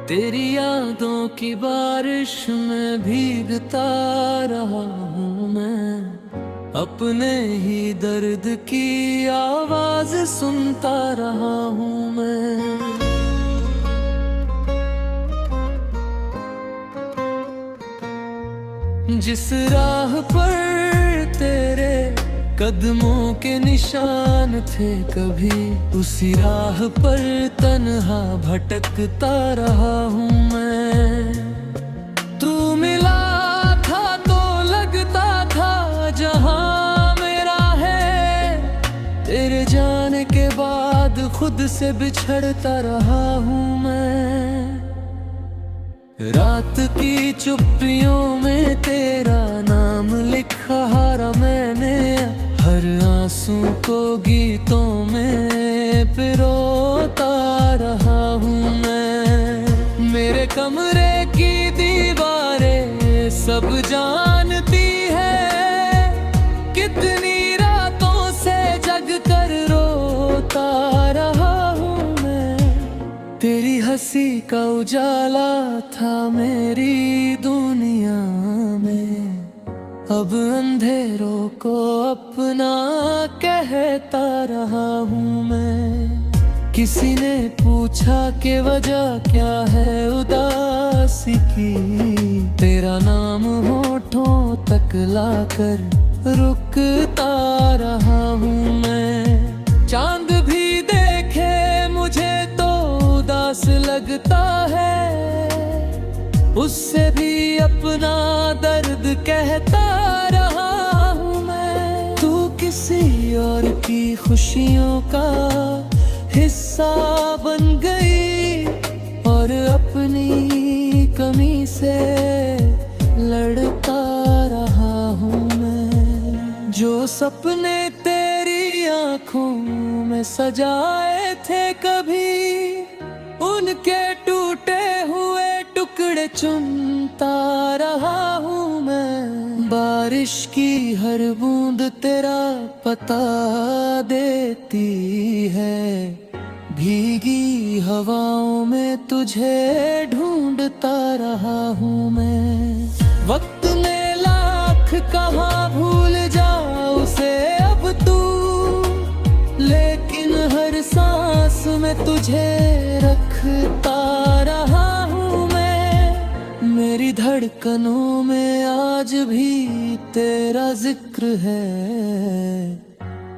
तेरी यादों की बारिश में भीगता रहा हूँ मैं, अपने ही दर्द की आवाज सुनता रहा हूँ मैं। जिस राह पर तेरे कदमों के निशान थे, कभी उसी राह पर तन्हा भटकता रहा हूँ मैं। तू मिला था तो लगता था जहां मेरा है, तेरे जाने के बाद खुद से बिछड़ता रहा हूँ मैं। रात की चुप्पियों में तेरा नाम लिखा हारा मैंने, हर आंसू को गीतों में पिरोता रहा हूँ मैं। मेरे कमरे की दीवारें सब जानती है, कितनी रातों से जग कर रोता रहा हूँ मैं। तेरी हंसी का उजाला था मेरी दुनिया में, अब अंधेरों को अपना कहता रहा हूँ मैं। किसी ने पूछा कि वजह क्या है उदासी की, तेरा नाम होठों तक लाकर रुकता रहा हूँ मैं। चांद भी देखे मुझे तो उदास लगता है, उससे भी अपना दर्द कहता रहा हूँ मैं। तू किसी और की खुशियों का हिस्सा बन गई और अपनी कमी से लड़ता रहा हूँ मैं। जो सपने तेरी आंखों में सजाए थे कभी, उनके टूटे हुए टुकड़े चुनता रहा हूँ मैं। बारिश की हर बूंद तेरा पता देती है, भीगी हवाओं में तुझे ढूंढता रहा हूँ मैं। वक्त ने लाख कहा भूल जा उसे अब तू, लेकिन हर सांस में तुझे रखता रहा हूँ मैं। मेरी धड़कनों में आज भी तेरा जिक्र है,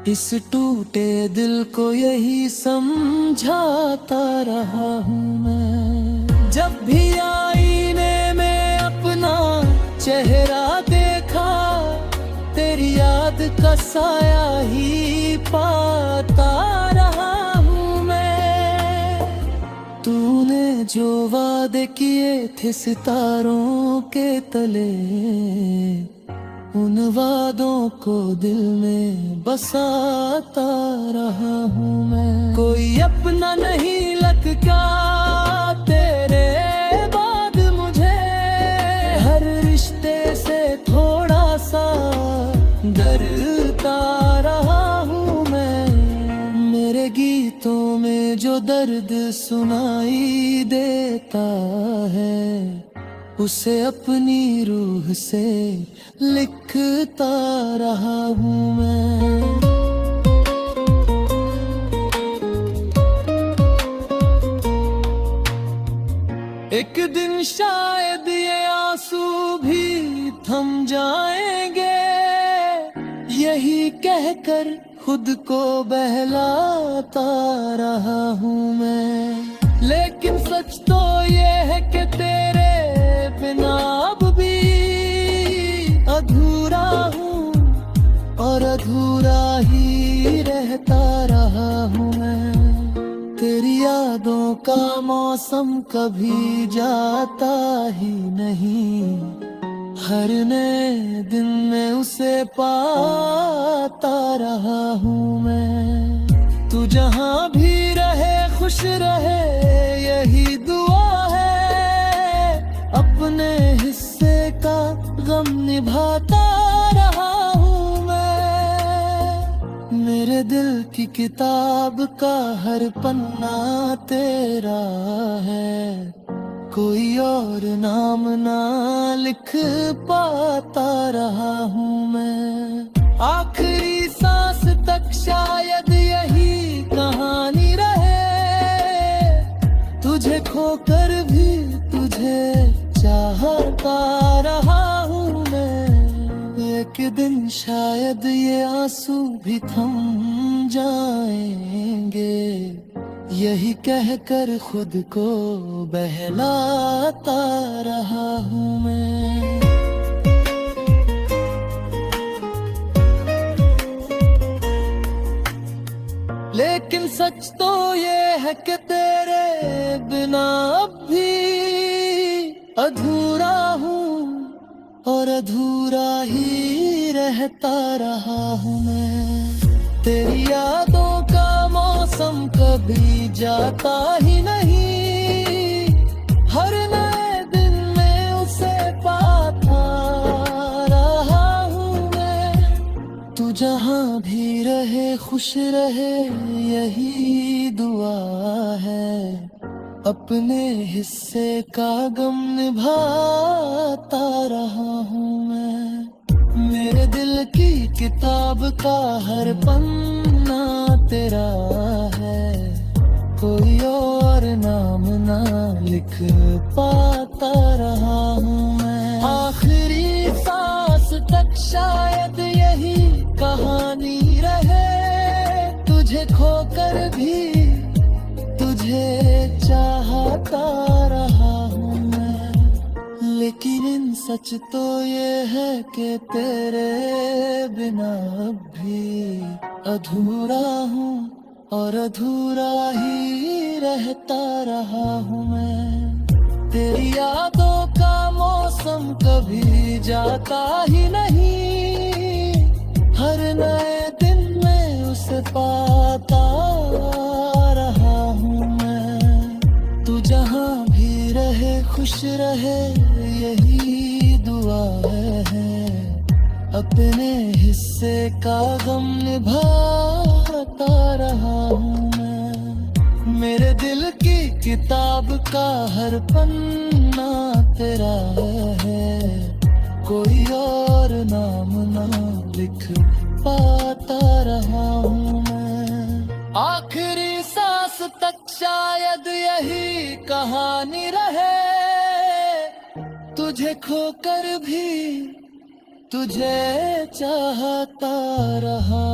इस टूटे दिल को यही समझाता रहा हूँ मैं। जब भी आईने में अपना चेहरा देखा, तेरी याद का साया ही पाता रहा हूँ मैं। तूने जो वादे किए थे सितारों के तले, उन वादों को दिल में बसाता रहा हूँ मैं। कोई अपना नहीं लगता तेरे बाद मुझे, हर रिश्ते से थोड़ा सा डरता रहा हूँ मैं। मेरे गीतों में जो दर्द सुनाई देता है, उसे अपनी रूह से लिखता रहा हूँ मैं। एक दिन शायद ये आंसू भी थम जाएंगे, यही कहकर खुद को बहलाता रहा हूँ मैं। लेकिन सच तो ये है कि तेरे बिना अब भी अधूरा हूँ, और अधूरा ही रहता रहा हूँ मैं। तेरी यादों का मौसम कभी जाता ही नहीं, हर नए दिन में उसे पाता रहा हूँ मैं। तू जहाँ भी रहे खुश रहे यही दुआ है, अपने हिस्से का गम निभाता रहा हूँ मैं। मेरे दिल की किताब का हर पन्ना तेरा है, कोई और नाम ना लिख पाता रहा हूँ मैं। आखिरी सांस तक शायद यही कहानी रहे, तुझे खोकर भी तुझे चाहता रहा हूँ मैं। एक दिन शायद ये आंसू भी थम जाएंगे, यही कहकर खुद को बहलाता रहा हूँ मैं। लेकिन सच तो ये है कि तेरे बिना अब भी अधूरा हूँ, और अधूरा ही रहता रहा हूँ मैं। तेरी यादों का मौसम कभी जाता ही नहीं, हर नए दिन में उसे पाता रहा हूँ मैं। तू जहाँ भी रहे खुश रहे यही दुआ है, अपने हिस्से का गम निभाता रहा हूँ मैं। मेरे दिल की किताब का हर पन्ना तेरा है, कोई और नाम ना लिख पाता रहा हूँ मैं। आखिरी सांस तक शायद यही कहानी रहे, तुझे खोकर भी तुझे चाहता रहा हूँ मैं। लेकिन इन सच तो ये है कि तेरे बिना अब भी अधूरा हूँ, और अधूरा ही रहता रहा हूँ मैं। तेरी यादों का मौसम कभी जाता ही नहीं, हर नए दिन में उसे पाता रहा हूँ मैं। तू जहाँ भी रहे खुश रहे यही दुआ है, अपने हिस्से का गम निभाता रहा हूँ मैं। मेरे दिल की किताब का हर पन्ना तेरा है, कोई और नाम ना लिख पाता रहा हूँ मैं। आखिरी सांस तक शायद यही कहानी रहे, तुझे खोकर भी तुझे चाहता रहा।